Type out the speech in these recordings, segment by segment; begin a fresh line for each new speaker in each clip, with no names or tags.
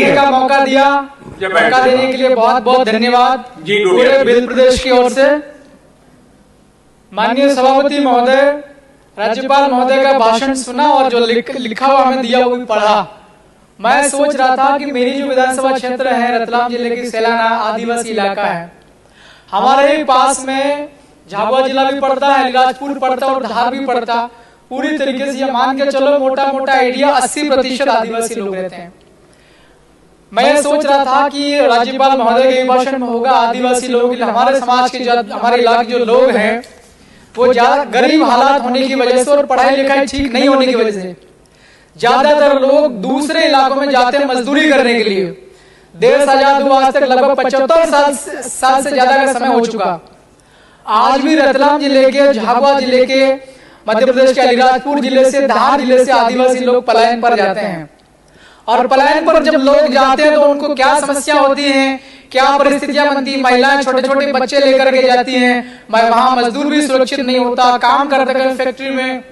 है।
का मौका दिया, मौका देने के लिए बहुत बहुत धन्यवाद
जी,
पूरे भिल प्रदेश की ओर से। माननीय सभापति महोदय, राज्यपाल महोदय का भाषण सुना और जो लिखा हुआ हमें दिया वो भी पढ़ा। मैं सोच रहा था कि मेरी जो विधानसभा क्षेत्र है रतलाम जिले की सेलाना आदिवासी इलाका है, हमारे ही पास में झाबुआ जिला भी पड़ता है, अलीराजपुर पड़ता और धार भी पड़ता। पूरी तरीके से ये मान के चलो मोटा मोटा आइडिया 80% आदिवासी लोग रहते हैं। मैं सोच रहा था कि राज्यपाल महोदय के भाषण में होगा आदिवासी लोग, हमारे समाज के हमारे इलाके जो लोग हैं वो ज्यादा गरीब हालात होने की वजह से और पढ़ाई लिखाई ठीक नहीं होने की वजह से ज्यादातर लोग दूसरे इलाकों में जाते हैं मजदूरी करने के लिए। देश आजाद हुआ आज तक लगभग 75 साल से ज्यादा का समय हो चुका। आज भी रतलाम जिले के, झाबुआ जिले के, मध्य प्रदेश के अलीराजपुर जिले से, धार जिले से आदिवासी लोग पलायन पर जाते हैं। और पलायन पर जब लोग जाते हैं तो उनको क्या समस्या होती है, क्या परिस्थितियां बनती है। महिलाएं छोटे छोटे बच्चे लेकर के जाती हैं, वहां मजदूर भी सुरक्षित नहीं होता, काम करते हैं फैक्ट्री में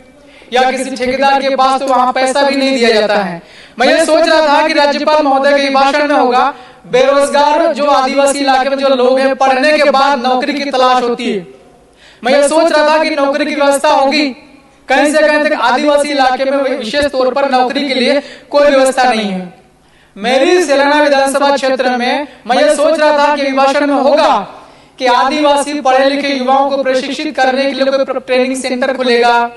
या किसी ठेकेदार के पास तो वहां पैसा भी नहीं दिया जाता है। मैं ये सोच रहा था कि राज्यपाल महोदय के भाषण में होगा बेरोजगार जो आदिवासी इलाके में जो लोग हैं, पढ़ने के बाद नौकरी की तलाश होती है। मैं ये सोच रहा था कि नौकरी की व्यवस्था होगी, कहीं से कहीं तक आदिवासी इलाके में विशेष तौर पर नौकरी के लिए कोई व्यवस्था नहीं है। मेरी सेलाना विधानसभा क्षेत्र में मैं ये सोच रहा था कि अभिभाषण में होगा कि आदिवासी पढ़े लिखे युवाओं को प्रशिक्षित करने के लिए कोई ट्रेनिंग सेंटर खुलेगा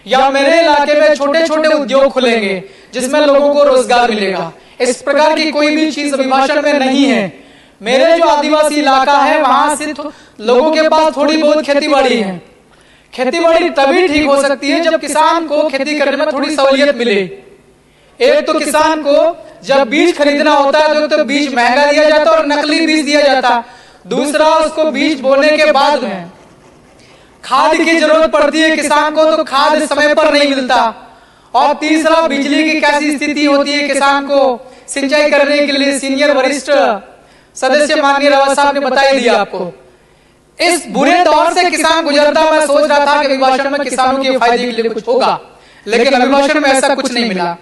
या मेरे इलाके में छोटे छोटे उद्योग खुलेंगे जिसमें लोगों को रोजगार मिलेगा। इस प्रकार की कोई भी चीज अभिभाषण में नहीं है। मेरे जो आदिवासी इलाका है वहां सिर्फ लोगों के पास थोड़ी बहुत खेती बाड़ी है। खेती बाड़ी तभी ठीक हो सकती है जब किसान को खेती करने में थोड़ी सहूलियत मिले। एक तो किसान को जब बीज खरीदना होता है तो बीज महंगा दिया जाता है और नकली बीज दिया जाता। दूसरा, उसको बीज बोने के बाद में खाद की जरूरत पड़ती है किसान को, तो खाद समय पर नहीं मिलता। और तीसरा, बिजली की कैसी स्थिति होती है किसान को सिंचाई करने के लिए। सीनियर वरिष्ठ सदस्य माननीय रावत साहब ने बता दिया आपको। इस बुरे दौर से किसान गुजरता। मैं सोच रहा था कि अभिभाषण में किसानों के फायदे के लिए कुछ होगा, लेकिन अभिभाषण में ऐसा कुछ नहीं मिला।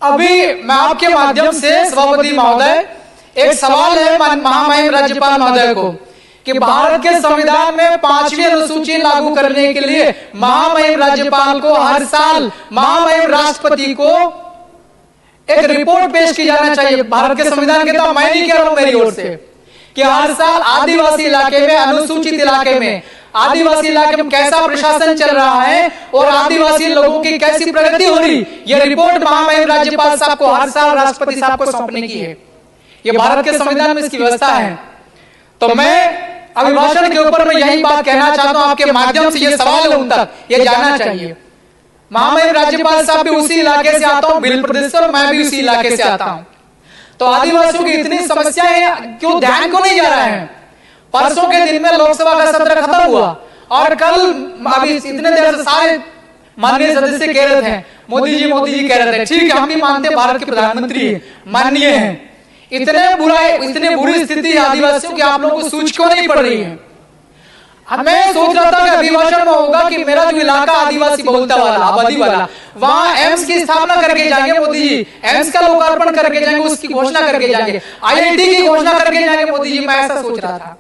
अभी मैं आपके माध्यम से सभापति महोदय, एक सवाल है महामहिम राज्यपाल महोदय को कि भारत के संविधान में 5वीं अनुसूची लागू करने के लिए महामहिम राज्यपाल को हर साल महामहिम राष्ट्रपति को एक रिपोर्ट पेश की जाना चाहिए। भारत के संविधान के तो मैं नहीं कह रहा हूं मेरी ओर से कि हर साल आदिवासी इलाके में, अनुसूचित इलाके में, आदिवासी इलाके में कैसा प्रशासन चल रहा है और आदिवासी लोगों की कैसी प्रगति हो रही, यह रिपोर्ट महामहिम राज्यपाल साहब को हर साल राष्ट्रपति साहब को सौंपने की है। यह भारत के संविधान में इसकी व्यवस्था है। तो मैं अभिभाषण के ऊपर मैं यही बात कहना चाहता हूं, आपके माध्यम से यह सवाल है उन तक, यह जानना चाहिए। महामहिम राज्यपाल साहब भी उसी इलाके से आता हूं, भिल प्रदेश से, और मैं भी उसी इलाके से आता हूं। तो आदिवासियों की इतनी समस्याएं क्यों ध्यान को नहीं जा रहा है। परसों के दिन में लोकसभा का सत्र खत्म हुआ और कल अभी इतने देर से सारे माननीय सदस्य कह रहे थे मोदी जी कह रहे थे। ठीक है, हम भी मानते हैं भारत के प्रधानमंत्री माननीय हैं। इतने बुरी स्थिति है आदिवासियों की, आप लोगों को सूझ क्यों नहीं पड़ रही है। मैं सोच रहा था कि अभिभाषण में होगा कि मेरा जो इलाका आदिवासी बहुलता वाला, आबादी वाला, वहां एम्स की स्थापना करके जाएंगे मोदी जी, एम्स का लोकार्पण करके जाएंगे, उसकी घोषणा करके जाएंगे, आईआईटी की घोषणा करके जाएंगे मोदी जी। मैं ऐसा सोच रहा था।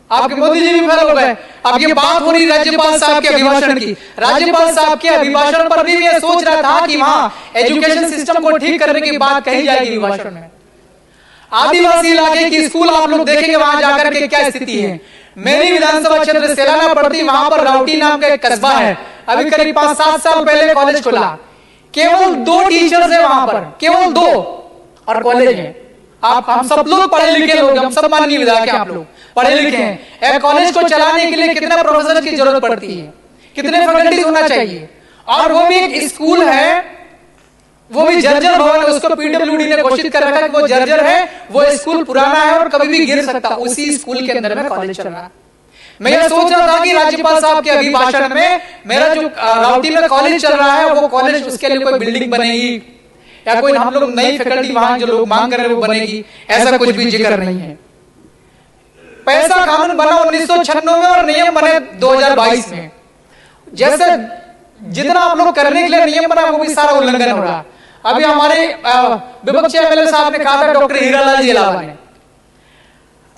आपके मोदी जी भी फेल हो गए। अब ये बात हो रही राज्यपाल साहब के अभिभाषण की। राज्यपाल साहब के अभिभाषण पर भी मैं सोच रहा था कि वहां एजुकेशन सिस्टम को ठीक करने की बात कही जाएगी अभिभाषण में। आदिवासी इलाके की स्कूल आप लोग देखेंगे वहां जाकर के क्या स्थिति है। मेरी विधानसभा क्षेत्र सेलाना पड़ती, वहां पर राउटी नाम का एक कस्बा है। अभी करीब 5-7 साल पहले कॉलेज खुला, केवल 2 टीचर्स है वहां पर, केवल 2, और कॉलेज है। आप हम सब लोग पढ़े लिखे लोग, हम सब माननीय विधायक हैं, आप लोग पढ़े लिखे हैं। एक कॉलेज को चलाने के लिए कितना प्रोफेसर की जरूरत पड़ती है, कितने फैकल्टी होना चाहिए, और वो भी एक स्कूल है, वो भी जर्जर भवन है। उसको पीडब्ल्यूडी ने घोषित कर रखा है कि वो जर्जर है, वो स्कूल पुराना है और कभी भी गिर सकता। उसी स्कूल के अंदर में कॉलेज चल रहा है। मैं ये सोच रहा था कि राज्यपाल साहब के अभिभाषण में मेरा जो राउटी में कॉलेज चल रहा है, वो कॉलेज, उसके लिए कोई बिल्डिंग बनेगी या कोई हम लोग नई फैकल्टी वहां जो लोग मांग कर रहे हैं वो बनेगी, ऐसा कुछ भी जिक्र नहीं है। पैसा कानून बना 1996 में और नियम बने 2022 में। जैसे जितना आप लोग करने के लिए नियम बना वो भी सारा उल्लंघन हो रहा। अभी हमारे विपक्षी एमएलए साहब ने कहा था, डॉक्टर हीरालाल जी अलावा ने,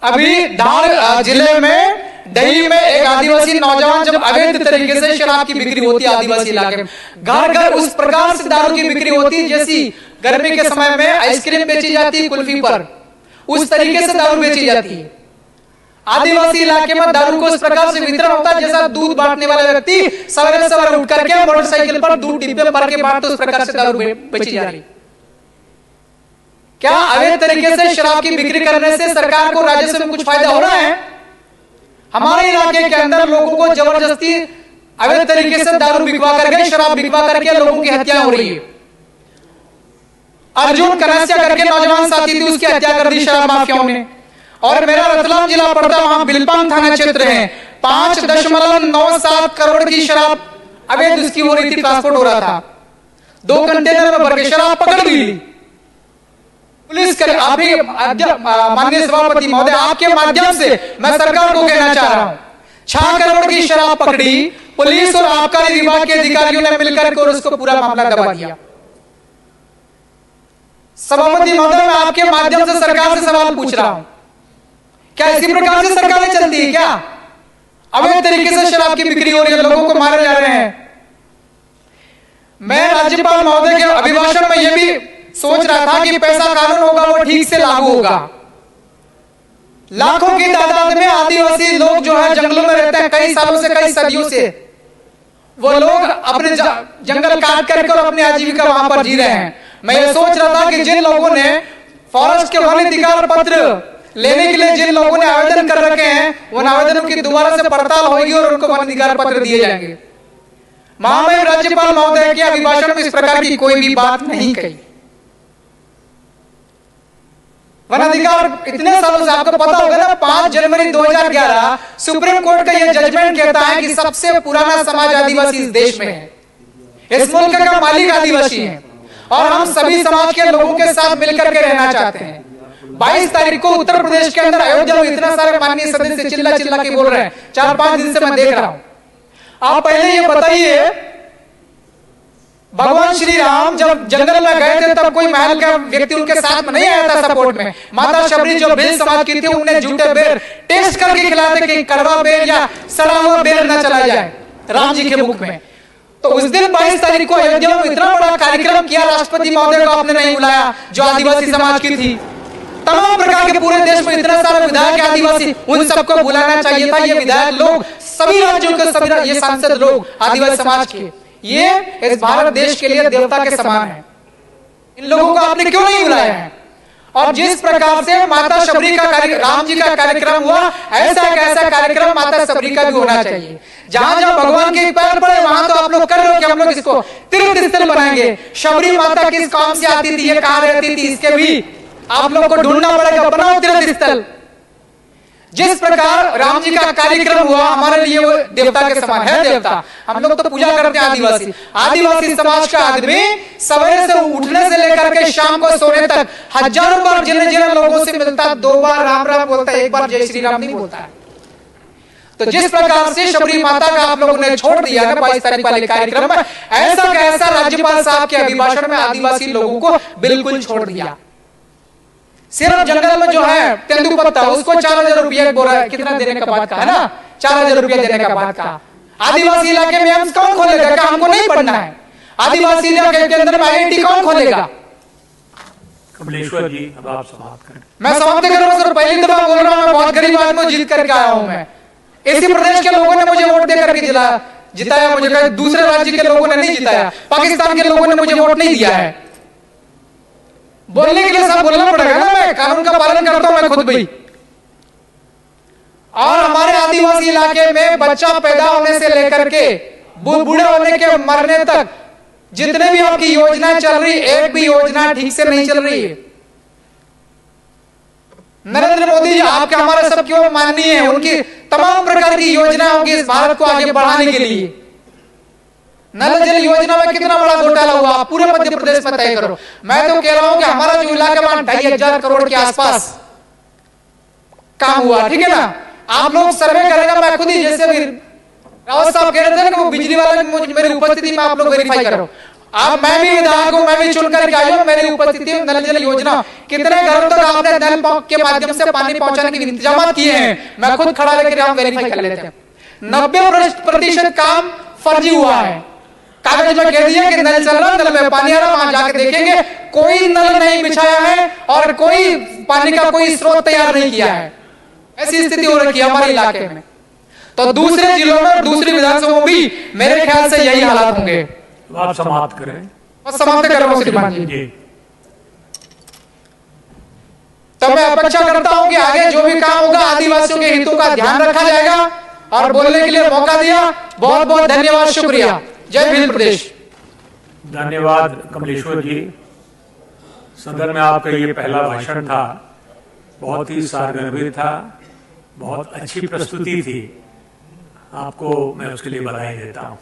अभी धार जिले में दही में एक आदिवासी नौजवान जब अवैध तरीके से शराब की बिक्री होती है आदिवासी इलाके में, घर घर उस प्रकार से दारू की बिक्री होती है जैसी गर्मी के समय में आइसक्रीम बेची जाती है कुल्फी पर, उस तरीके से दारू बेची जाती है। आदिवासी इलाके में दारू को इस प्रकार से वितरण होता है जैसा दूध बांटने वाला व्यक्ति सवेरे सवेरे उठ करके मोटरसाइकिल पर दूध डिब्बे भर के बांटते, उस प्रकार से दारू बेची जा रही। क्या अवैध तरीके से शराब की बिक्री करने से सरकार को राजस्व में कुछ फायदा हो रहा है? हमारे इलाके के अंदर लोगों को जबरदस्ती अवैध तरीके से दारू बिकवा करके, शराब बिकवा करके लोगों की हत्या हो रही है। अर्जुन कनासिया करके नौजवान साथी थी, उसकी हत्या कर दी शराब माफियाओं ने। और मेरा रतलाम जिला पड़ता है, वहां बिलपांग थाना क्षेत्र है, 5.97 करोड़ की शराब अवैध उसकी हो रही थी, ट्रांसपोर्ट हो रहा था, 2 कंटेनर में भर के शराब पकड़ ली पुलिस कर। अभी माननीय सभापति महोदय, आपके माध्यम से मैं सरकार को कहना चाह रहा हूं, 6 करोड़ की शराब पकड़ी पुलिस और आबकारी विभाग के अधिकारियों ने मिलकर के उसको पूरा मामला दबा दिया। सभापति महोदय, मैं आपके माध्यम से सरकार से सवाल पूछ रहा हूं, क्या इसी प्रकार से सरकारें चलती है क्या? अवैध तरीके से शराब की बिक्री हो रही है, लोगों को मारे जा रहे हैं। मैं राज्यपाल महोदय के अभिभाषण में यह भी सोच रहा था कि पैसा कानून होगा वो ठीक से लागू होगा। लाखों की तादाद में आदिवासी लोग जो है जंगलों में रहते हैं, कई सालों से, कई सदियों से वो लोग अपने जंगल काट करके और अपनी आजीविका वहां पर जी रहे हैं। मैं ये सोच रहा था कि जिन लोगों ने फॉरेस्ट के वन अधिकार पत्र लेने के लिए जिन लोगों ने आवेदन कर रखे हैं, उन आवेदनों की दोबारा से पड़ताल होगी और उनको वन अधिकार पत्र दिए जाएंगे। महामहिम राज्यपाल महोदय के अभिभाषण में इस प्रकार की कोई भी बात नहीं कही। वन अधिकार इतने सालों से, आपको पता होगा ना, 5 जनवरी 2011 सुप्रीम कोर्ट का यह जजमेंट कहता है कि सबसे पुराना समाज आदिवासी इस देश में है, इस मुल्क का मालिक आदिवासी है और हम सभी समाज के लोगों के साथ मिलकर के रहना चाहते हैं। 22 तारीख को उत्तर प्रदेश के अंदर अयोध्या में इतना सारे माननीय सदस्य चिल्ला चिल्ला के बोल रहे हैं, 4-5 दिन से मैं देख रहा हूं। आप पहले ये बताइए, भगवान श्री राम जब जंगल में गए थे तब कोई महल का व्यक्ति उनके साथ में नहीं आया था सपोर्ट में। माता शबरी जो बेल समाज की थी, उन्हें झूठे बेर टेस्ट करके खिलाते कि कड़वा बेर या सड़ा हुआ बेर न चला जाए राम जी के मुख में। तो उस दिन 22 तारीख को अयोध्या में इतना बड़ा कार्यक्रम किया, राष्ट्रपति महोदय को आपने नहीं बुलाया जो आदिवासी समाज की थी। तमाम प्रकार के पूरे देश में इतना सारा विधायक आदिवासी, उन सबको बुलाना चाहिए था। ये विधायक लोग सभी राज्यों के, सभी ये सांसद लोग आदिवासी समाज के, ये इस भारत देश के लिए देवता के समान है। इन लोगों को आपने क्यों नहीं बुलाया है? और जिस प्रकार से माता शबरी का राम जी का कार्यक्रम हुआ, ऐसा एक ऐसा कार्यक्रम माता शबरी का भी होना चाहिए। जहां जहां भगवान के पैर पड़े वहां तो आप लोग कर रहे हो कि हम लोग इसको तीर्थ स्थल बनाएंगे। शबरी माता किस काम से आती थी, ये कहां रहती थी, इसके भी आप लोग को ढूंढना पड़ेगा, बनाओ तीर्थ स्थल। जिस प्रकार राम जी का कार्यक्रम हुआ, हमारे लिए वो देवता के समान है। देवता हम लोग तो पूजा करते हैं आदिवासी। आदिवासी समाज का आदमी सवेरे से उठने से लेकर के शाम को सोने तक हजारों बार जिन जिन लोगों से मिलता है, 2 बार राम राम बोलता है, 1 बार जय श्री राम नहीं बोलता है। तो जिस प्रकार से शबरी माता का आप लोगों ने छोड़ दिया ना 22 तारीख वाले कार्यक्रम में, ऐसा कैसा राज्यपाल साहब के अभिभाषण में आदिवासी लोगों को बिल्कुल छोड़ दिया। सिर्फ जंगल में जो है तेंदुपत्ता, उसको 4000 रुपया बोल रहा है, कितना देने का बात का है ना, 4000 रुपया देने का बात का। आदिवासी इलाके में एम्स कौन खोलेगा? क्या हमको नहीं पढ़ना है? आदिवासी इलाके के अंदर IIT कौन खोलेगा?
कमलेश्वर जी, अब आप समाप्त करें।
मैं समाप्त कर रहा हूं सर, पहली दफा बोल रहा हूं, मैं बहुत गरीब आदमी जीत करके आया हूं। मैं इसी प्रदेश के लोगों ने मुझे वोट दे करके जिताया, मुझे दूसरे राज्य के लोगों ने नहीं जिताया, पाकिस्तान के लोगों ने मुझे वोट नहीं दिया है। बोलने के लिए सब बोलना पड़ेगा ना, मैं कानून का पालन करता हूं, मैं खुद भी। और हमारे आदिवासी इलाके में बच्चा पैदा होने से लेकर के बूढ़े होने के मरने तक जितने भी आपकी योजना चल रही, एक भी योजना ठीक से नहीं चल रही है। नरेंद्र मोदी जी आपके हमारे सबके वो माननीय है, उनकी तमाम प्रकार की योजनाओं की इस भारत को आगे बढ़ाने के लिए। नल जल योजना में कितना बड़ा घोटाला हुआ, पूरे मध्य प्रदेश में तय करो। मैं तो कह रहा हूं कि हमारा जो इलाका में 2500 करोड़ के आसपास काम हुआ, ठीक है ना। आप लोग सर्वे करेगा, मैं खुद ही, जैसे भी रावत साहब कह रहे थे ना कि वो बिजली वाले मेरी उपस्थिति में आप लोग वेरीफाई करो। अब मैं भी विधायक हूं, मैं भी चुनकर के आई हूं, मेरी उपस्थिति में नल जल योजना कितने घरों तक आपने नल के माध्यम से पानी पहुंचाने के इंतजाम किए हैं, मैं खुद खड़ा लेकर हम वेरीफाई कर लेते हैं। 90% काम फर्जी हुआ है। कागज में कह दिया कि नल चल रहा, नल में पानी आ रहा, वहां जाके देखेंगे कोई नल नहीं बिछाया है और कोई पानी का कोई स्रोत तैयार नहीं किया है। ऐसी स्थिति हो रखी है हमारे इलाके में। तो दूसरे जिलों में, दूसरी विधानसभाओं में भी मेरे ख्याल से यही हालात होंगे।
आप समाप्त करें।
बस समाप्त कर रहा हूं श्रीमान जी। तो मैं अपेक्षा करता हूं कि आगे जो भी काम होगा आदिवासियों के हितों का ध्यान रखा जाएगा और बोलने के लिए मौका दिया, बहुत बहुत धन्यवाद, शुक्रिया। जय भील प्रदेश।
धन्यवाद कमलेश्वर जी। सदन में आपका ये पहला भाषण था, बहुत ही सारगर्भित था, बहुत अच्छी प्रस्तुति थी। आपको मैं उसके लिए बधाई देता हूं।